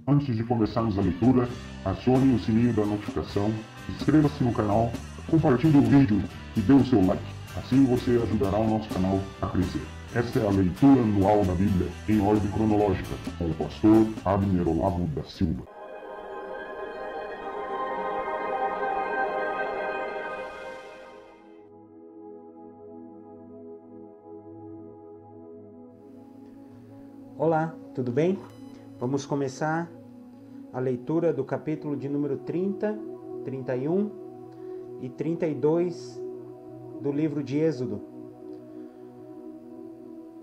Antes de começarmos a leitura, acione o sininho da notificação, inscreva-se no canal, compartilhe o vídeo e dê o seu like. Assim você ajudará o nosso canal a crescer. Esta é a leitura anual da Bíblia em ordem cronológica, com o pastor Abner Olavo da Silva. Olá, tudo bem? Vamos começar a leitura do capítulo de número 30, 31 e 32 do livro de Êxodo.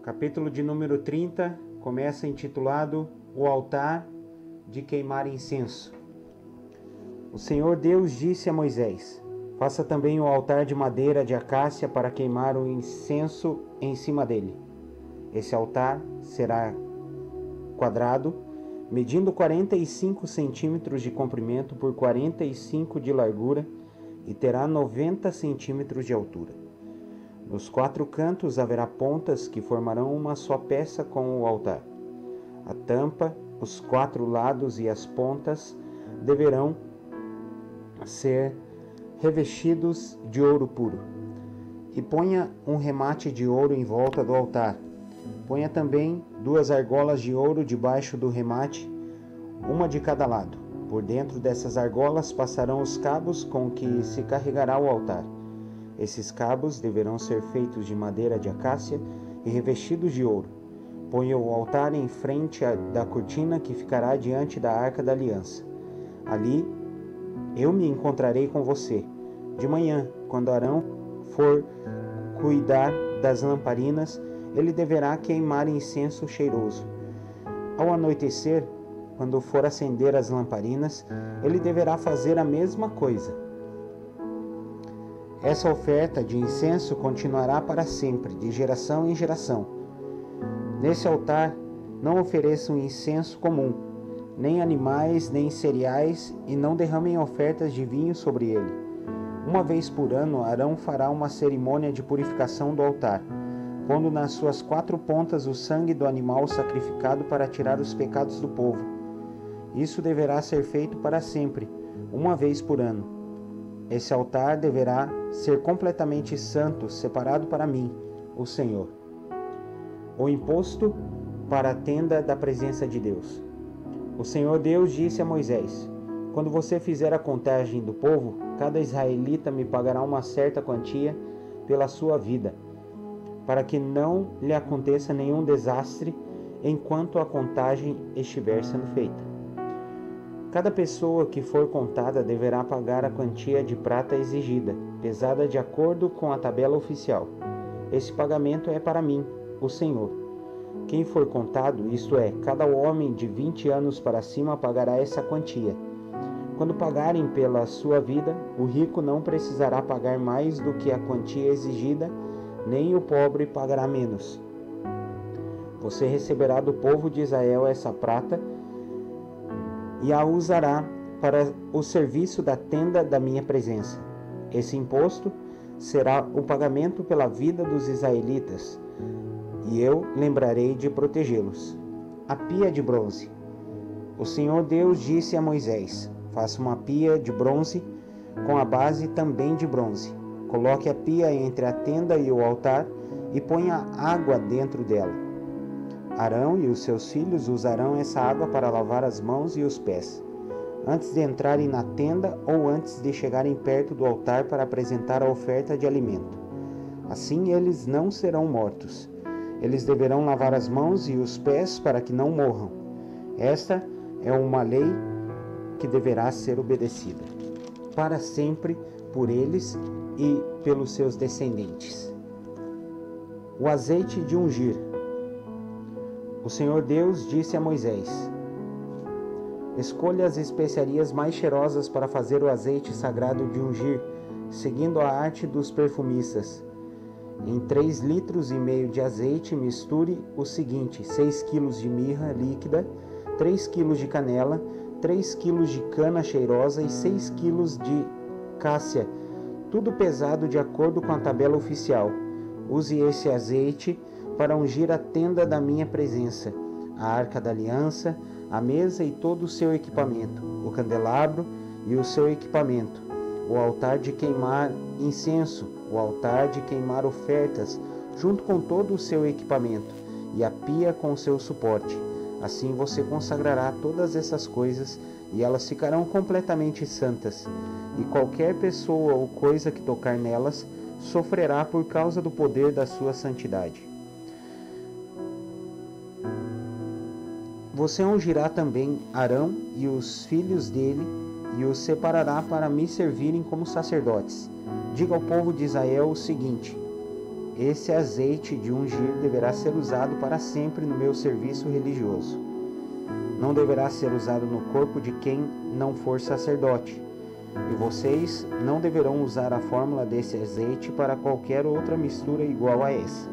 Capítulo de número 30 começa intitulado O Altar de Queimar Incenso. O Senhor Deus disse a Moisés: faça também o altar de madeira de acácia para queimar o incenso em cima dele. Esse altar será quadrado, medindo 45 centímetros de comprimento por 45 de largura e terá 90 centímetros de altura. Nos 4 cantos haverá pontas que formarão uma só peça com o altar. A tampa, os 4 lados e as pontas deverão ser revestidos de ouro puro. E ponha um remate de ouro em volta do altar. Ponha também 2 argolas de ouro debaixo do remate, uma de cada lado. Por dentro dessas argolas passarão os cabos com que se carregará o altar. Esses cabos deverão ser feitos de madeira de acácia e revestidos de ouro. Ponha o altar em frente da cortina que ficará diante da Arca da Aliança. Ali eu me encontrarei com você. De manhã, quando Arão for cuidar das lamparinas, ele deverá queimar incenso cheiroso. Ao anoitecer, quando for acender as lamparinas, ele deverá fazer a mesma coisa. Essa oferta de incenso continuará para sempre, de geração em geração. Nesse altar, não ofereçam incenso comum, nem animais, nem cereais, e não derramem ofertas de vinho sobre ele. Uma vez por ano, Arão fará uma cerimônia de purificação do altar, pondo nas suas 4 pontas o sangue do animal sacrificado para tirar os pecados do povo. Isso deverá ser feito para sempre, uma vez por ano. Esse altar deverá ser completamente santo, separado para mim, o Senhor. O imposto para a tenda da presença de Deus. O Senhor Deus disse a Moisés: quando você fizer a contagem do povo, cada israelita me pagará uma certa quantia pela sua vida, para que não lhe aconteça nenhum desastre enquanto a contagem estiver sendo feita. Cada pessoa que for contada deverá pagar a quantia de prata exigida, pesada de acordo com a tabela oficial. Esse pagamento é para mim, o Senhor. Quem for contado, isto é, cada homem de 20 anos para cima pagará essa quantia. Quando pagarem pela sua vida, o rico não precisará pagar mais do que a quantia exigida, nem o pobre pagará menos. Você receberá do povo de Israel essa prata e a usará para o serviço da tenda da minha presença. Esse imposto será o pagamento pela vida dos israelitas, e eu lembrarei de protegê-los. A pia de bronze. O Senhor Deus disse a Moisés: faça uma pia de bronze com a base também de bronze. Coloque a pia entre a tenda e o altar e ponha água dentro dela. Arão e os seus filhos usarão essa água para lavar as mãos e os pés, antes de entrarem na tenda ou antes de chegarem perto do altar para apresentar a oferta de alimento. Assim eles não serão mortos. Eles deverão lavar as mãos e os pés para que não morram. Esta é uma lei que deverá ser obedecida para sempre por eles e pelos seus descendentes. O azeite de ungir. O Senhor Deus disse a Moisés: escolha as especiarias mais cheirosas para fazer o azeite sagrado de ungir, seguindo a arte dos perfumistas. Em 3,5 litros de azeite, misture o seguinte: 6 kg de mirra líquida, 3 kg de canela, 3 kg de cana cheirosa e 6 kg de cássia, tudo pesado de acordo com a tabela oficial. Use esse azeite para ungir a tenda da minha presença, a Arca da Aliança, a mesa e todo o seu equipamento, o candelabro e o seu equipamento, o altar de queimar incenso, o altar de queimar ofertas, junto com todo o seu equipamento, e a pia com o seu suporte. Assim você consagrará todas essas coisas, e elas ficarão completamente santas, e qualquer pessoa ou coisa que tocar nelas sofrerá por causa do poder da sua santidade. Você ungirá também Arão e os filhos dele, e os separará para me servirem como sacerdotes. Diga ao povo de Israel o seguinte: esse azeite de ungir deverá ser usado para sempre no meu serviço religioso. Não deverá ser usado no corpo de quem não for sacerdote. E vocês não deverão usar a fórmula desse azeite para qualquer outra mistura igual a essa.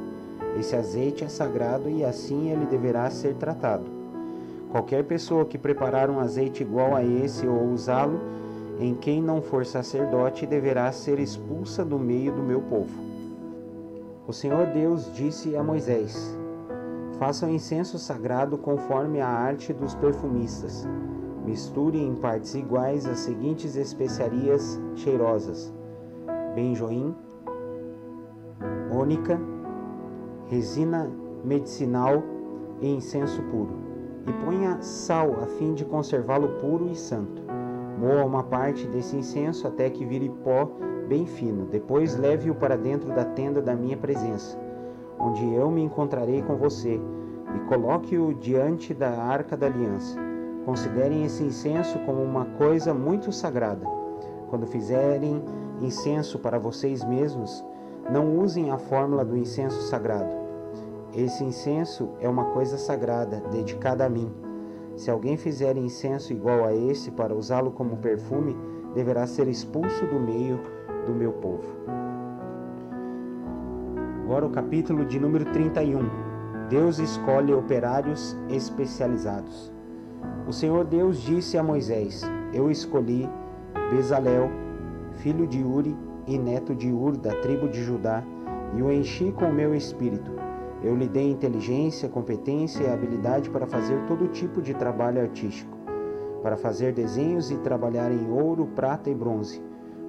Esse azeite é sagrado e assim ele deverá ser tratado. Qualquer pessoa que preparar um azeite igual a esse ou usá-lo em quem não for sacerdote deverá ser expulsa do meio do meu povo. O Senhor Deus disse a Moisés: faça um incenso sagrado conforme a arte dos perfumistas. Misture em partes iguais as seguintes especiarias cheirosas: benjoim, ônica, resina medicinal e incenso puro. E ponha sal a fim de conservá-lo puro e santo. Moa uma parte desse incenso até que vire pó bem fino. Depois leve-o para dentro da tenda da minha presença, onde eu me encontrarei com você, e coloque-o diante da arca da aliança. Considerem esse incenso como uma coisa muito sagrada. Quando fizerem incenso para vocês mesmos, não usem a fórmula do incenso sagrado. Esse incenso é uma coisa sagrada, dedicada a mim. Se alguém fizer incenso igual a esse para usá-lo como perfume, deverá ser expulso do meio do meu povo. Agora o capítulo de número 31. Deus escolhe operários especializados. O Senhor Deus disse a Moisés: eu escolhi Bezalel, filho de Uri e neto de Ur, da tribo de Judá, e o enchi com o meu espírito. Eu lhe dei inteligência, competência e habilidade para fazer todo tipo de trabalho artístico, para fazer desenhos e trabalhar em ouro, prata e bronze,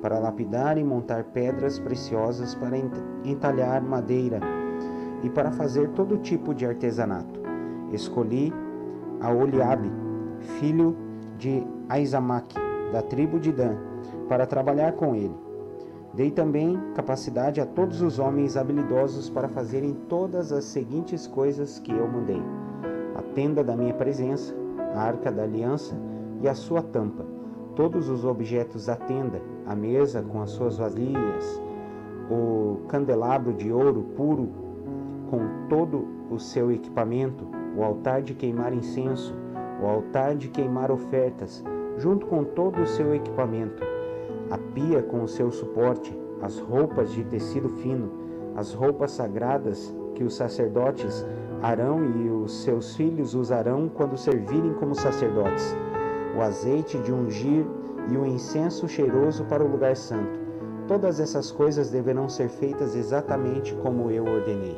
para lapidar e montar pedras preciosas, para entalhar madeira e para fazer todo tipo de artesanato. Escolhi Aholiabe, filho de Aizamaque, da tribo de Dan, para trabalhar com ele. Dei também capacidade a todos os homens habilidosos para fazerem todas as seguintes coisas que eu mandei: a tenda da minha presença, a arca da aliança e a sua tampa, todos os objetos da tenda, a mesa com as suas vasilhas, o candelabro de ouro puro com todo o seu equipamento, o altar de queimar incenso, o altar de queimar ofertas, junto com todo o seu equipamento, a pia com o seu suporte, as roupas de tecido fino, as roupas sagradas que os sacerdotes Arão e os seus filhos usarão quando servirem como sacerdotes, o azeite de ungir e o incenso cheiroso para o lugar santo. Todas essas coisas deverão ser feitas exatamente como eu ordenei.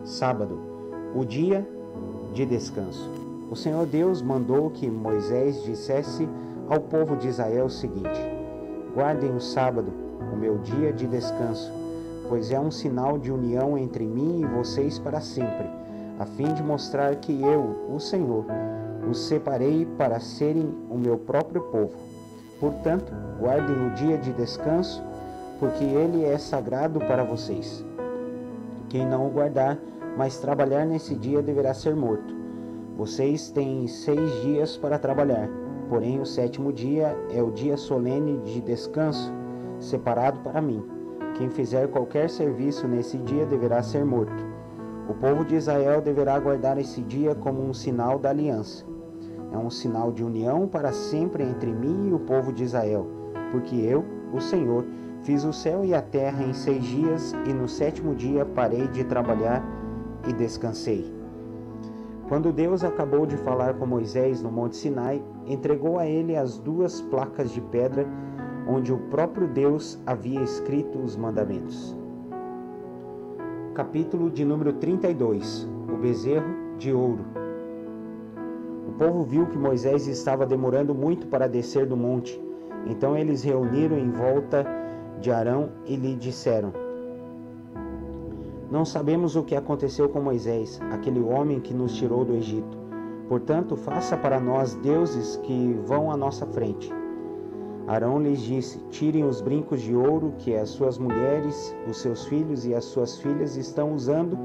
Sábado, o dia de descanso. O Senhor Deus mandou que Moisés dissesse ao povo de Israel o seguinte: guardem o sábado, o meu dia de descanso, pois é um sinal de união entre mim e vocês para sempre, a fim de mostrar que eu, o Senhor, os separei para serem o meu próprio povo. Portanto, guardem o dia de descanso, porque ele é sagrado para vocês. Quem não o guardar, mas trabalhar nesse dia, deverá ser morto. Vocês têm 6 dias para trabalhar, porém o 7º dia é o dia solene de descanso, separado para mim. Quem fizer qualquer serviço nesse dia deverá ser morto. O povo de Israel deverá guardar esse dia como um sinal da aliança. É um sinal de união para sempre entre mim e o povo de Israel, porque eu, o Senhor, fiz o céu e a terra em 6 dias, e no 7º dia parei de trabalhar e descansei. Quando Deus acabou de falar com Moisés no Monte Sinai, entregou a ele as 2 placas de pedra onde o próprio Deus havia escrito os mandamentos. Capítulo de número 32. O bezerro de ouro. O povo viu que Moisés estava demorando muito para descer do monte. Então eles reuniram em volta de Arão e lhe disseram: Não sabemos o que aconteceu com Moisés, aquele homem que nos tirou do Egito. Portanto, faça para nós deuses que vão à nossa frente. Arão lhes disse: Tirem os brincos de ouro que as suas mulheres, os seus filhos e as suas filhas estão usando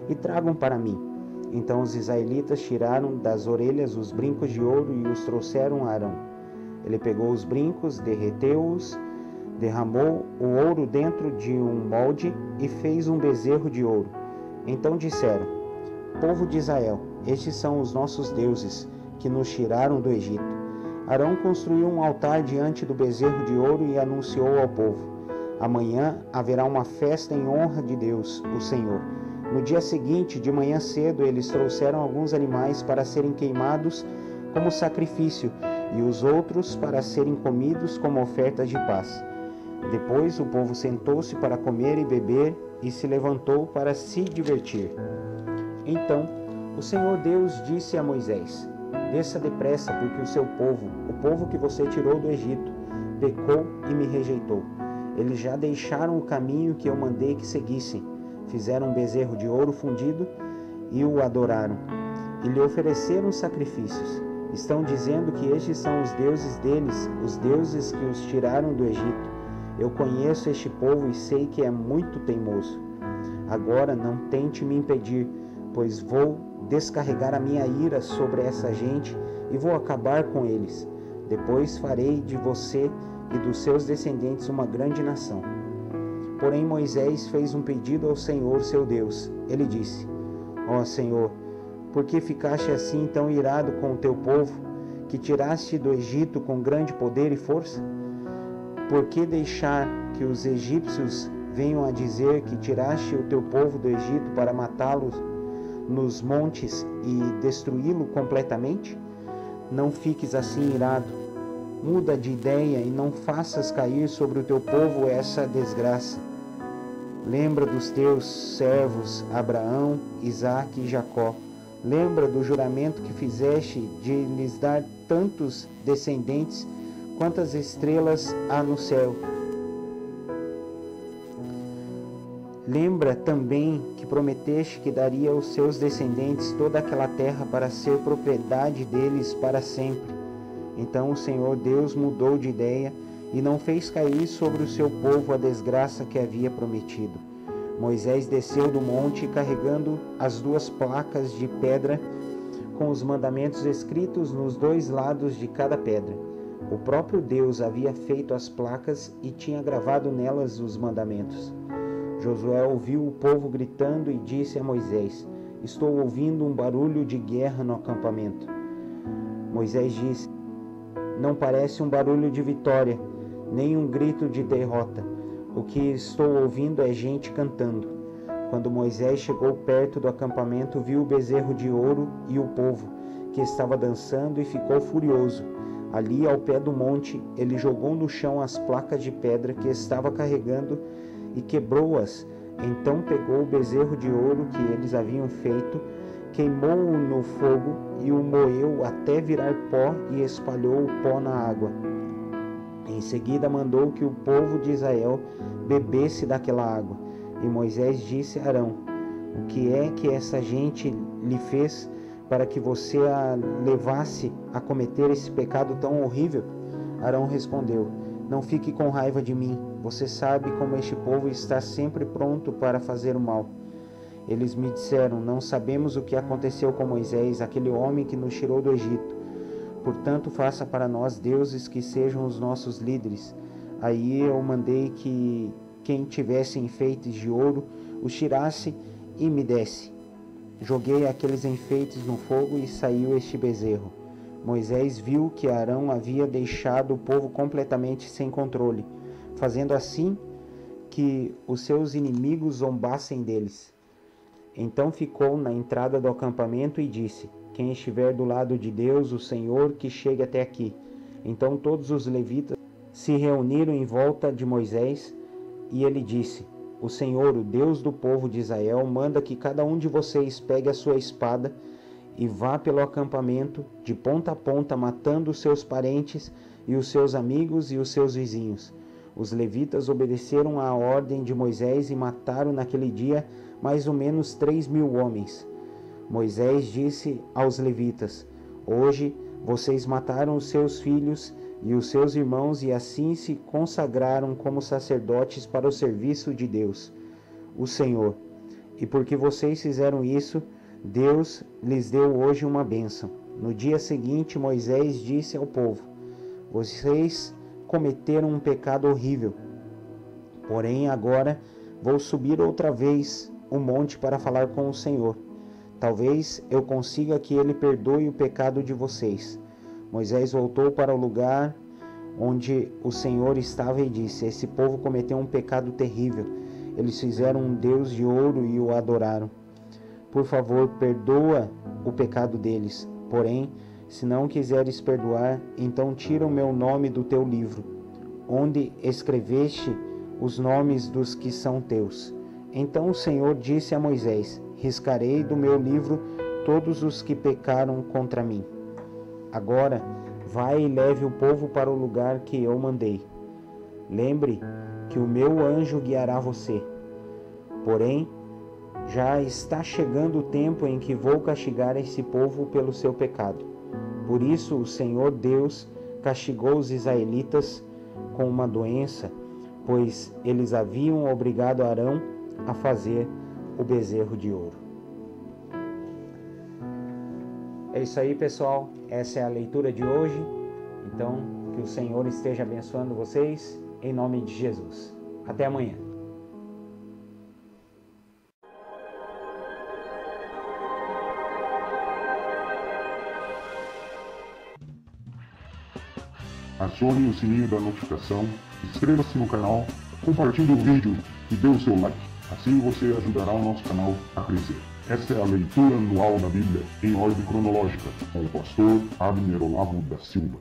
e tragam para mim. Então os israelitas tiraram das orelhas os brincos de ouro e os trouxeram a Arão. Ele pegou os brincos, derreteu-os, derramou o ouro dentro de um molde e fez um bezerro de ouro. Então disseram: Povo de Israel, estes são os nossos deuses que nos tiraram do Egito. Arão construiu um altar diante do bezerro de ouro e anunciou ao povo: Amanhã haverá uma festa em honra de Deus, o Senhor. No dia seguinte, de manhã cedo, eles trouxeram alguns animais para serem queimados como sacrifício e os outros para serem comidos como ofertas de paz. Depois o povo sentou-se para comer e beber e se levantou para se divertir. Então o Senhor Deus disse a Moisés: Desça depressa, porque o seu povo, o povo que você tirou do Egito, pecou e me rejeitou. Eles já deixaram o caminho que eu mandei que seguissem. Fizeram um bezerro de ouro fundido e o adoraram. E lhe ofereceram sacrifícios. Estão dizendo que estes são os deuses deles, os deuses que os tiraram do Egito. Eu conheço este povo e sei que é muito teimoso. Agora não tente me impedir, pois vou descarregar a minha ira sobre essa gente e vou acabar com eles. Depois farei de você e dos seus descendentes uma grande nação. Porém Moisés fez um pedido ao Senhor seu Deus. Ele disse: Ó Senhor, por que ficaste assim tão irado com o teu povo, que tiraste do Egito com grande poder e força? Por que deixar que os egípcios venham a dizer que tiraste o teu povo do Egito para matá-los nos montes e destruí-lo completamente? Não fiques assim irado. Muda de ideia e não faças cair sobre o teu povo essa desgraça. Lembra dos teus servos Abraão, Isaque e Jacó. Lembra do juramento que fizeste de lhes dar tantos descendentes quantas estrelas há no céu. Lembra também que prometeste que daria aos seus descendentes toda aquela terra para ser propriedade deles para sempre. Então o Senhor Deus mudou de ideia e não fez cair sobre o seu povo a desgraça que havia prometido. Moisés desceu do monte carregando as 2 placas de pedra com os mandamentos escritos nos 2 lados de cada pedra. O próprio Deus havia feito as placas e tinha gravado nelas os mandamentos. Josué ouviu o povo gritando e disse a Moisés: Estou ouvindo um barulho de guerra no acampamento. Moisés disse: Não parece um barulho de vitória, nem um grito de derrota. O que estou ouvindo é gente cantando. Quando Moisés chegou perto do acampamento, viu o bezerro de ouro e o povo, que estava dançando, e ficou furioso. Ali, ao pé do monte, ele jogou no chão as placas de pedra que estava carregando e quebrou-as. Então pegou o bezerro de ouro que eles haviam feito, queimou-o no fogo e o moeu até virar pó e espalhou o pó na água. Em seguida mandou que o povo de Israel bebesse daquela água. E Moisés disse a Arão: O que é que essa gente lhe fez para que você a levasse a cometer esse pecado tão horrível? Arão respondeu: Não fique com raiva de mim. Você sabe como este povo está sempre pronto para fazer o mal. Eles me disseram: Não sabemos o que aconteceu com Moisés, aquele homem que nos tirou do Egito. Portanto, faça para nós deuses que sejam os nossos líderes. Aí eu mandei que quem tivesse enfeites de ouro os tirasse e me desse. Joguei aqueles enfeites no fogo e saiu este bezerro. Moisés viu que Arão havia deixado o povo completamente sem controle, fazendo assim que os seus inimigos zombassem deles. Então ficou na entrada do acampamento e disse: Quem estiver do lado de Deus, o Senhor, que chegue até aqui. Então todos os levitas se reuniram em volta de Moisés e ele disse: O Senhor, o Deus do povo de Israel, manda que cada um de vocês pegue a sua espada e vá pelo acampamento, de ponta a ponta, matando os seus parentes e os seus amigos e os seus vizinhos. Os levitas obedeceram à ordem de Moisés e mataram naquele dia mais ou menos 3.000 homens. Moisés disse aos levitas: hoje vocês mataram os seus filhos e os seus irmãos e assim se consagraram como sacerdotes para o serviço de Deus, o Senhor. E porque vocês fizeram isso, Deus lhes deu hoje uma bênção. No dia seguinte, Moisés disse ao povo: vocês cometeram um pecado horrível. Porém, agora vou subir outra vez o monte para falar com o Senhor. Talvez eu consiga que ele perdoe o pecado de vocês. Moisés voltou para o lugar onde o Senhor estava e disse: esse povo cometeu um pecado terrível. Eles fizeram um Deus de ouro e o adoraram. Por favor, perdoa o pecado deles. Porém, se não quiseres perdoar, então tira o meu nome do teu livro, onde escreveste os nomes dos que são teus. Então o Senhor disse a Moisés: riscarei do meu livro todos os que pecaram contra mim. Agora, vai e leve o povo para o lugar que eu mandei. Lembre que o meu anjo guiará você. Porém, já está chegando o tempo em que vou castigar esse povo pelo seu pecado. Por isso, o Senhor Deus castigou os israelitas com uma doença, pois eles haviam obrigado Arão a fazer o bezerro de ouro. É isso aí, pessoal. Essa é a leitura de hoje. Então, que o Senhor esteja abençoando vocês, em nome de Jesus. Até amanhã. Acione o sininho da notificação, inscreva-se no canal, compartilhe o vídeo e dê o seu like. Assim você ajudará o nosso canal a crescer. Esta é a leitura anual da Bíblia em ordem cronológica, com o pastor Abner Olavo da Silva.